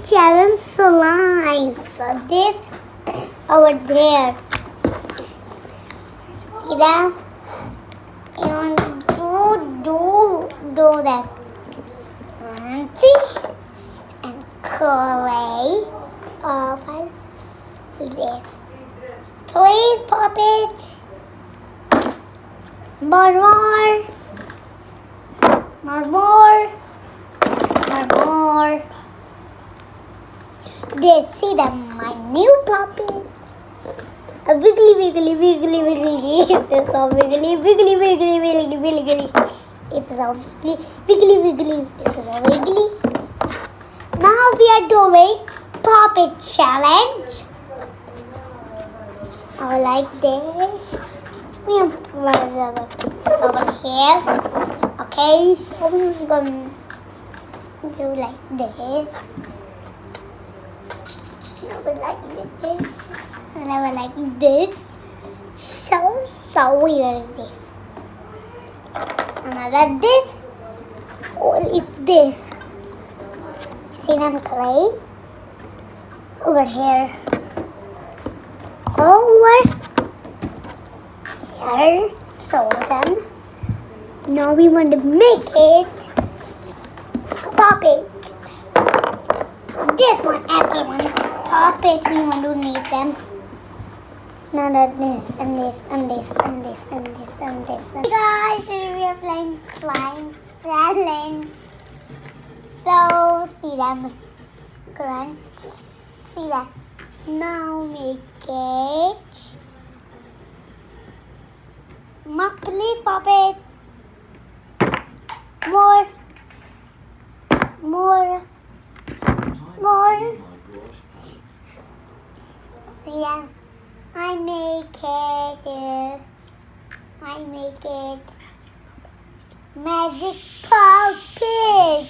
challenge slime. So this over there. See that? You want to do that. And see? And clay over this. Please pop it. More. They see that my new puppet. A wiggly. It's so wiggly. It's so wiggly. It's so wiggly. Now we are doing puppet challenge. I like this. We have over here. Okay, so I'm gonna do like this. I would like this. And I would like this. So weird this. Another this. Or it's this. See them clay? Over here. Over here. So them. Now we want to make it pop it. This one, apple one. Pop it, we want to need them. Now that this and this and this and this and this and this. Hey guys, today we are playing slime challenge. So see them crunch. See that. Now make it. Please pop it. More. See that. I make it magic puppet.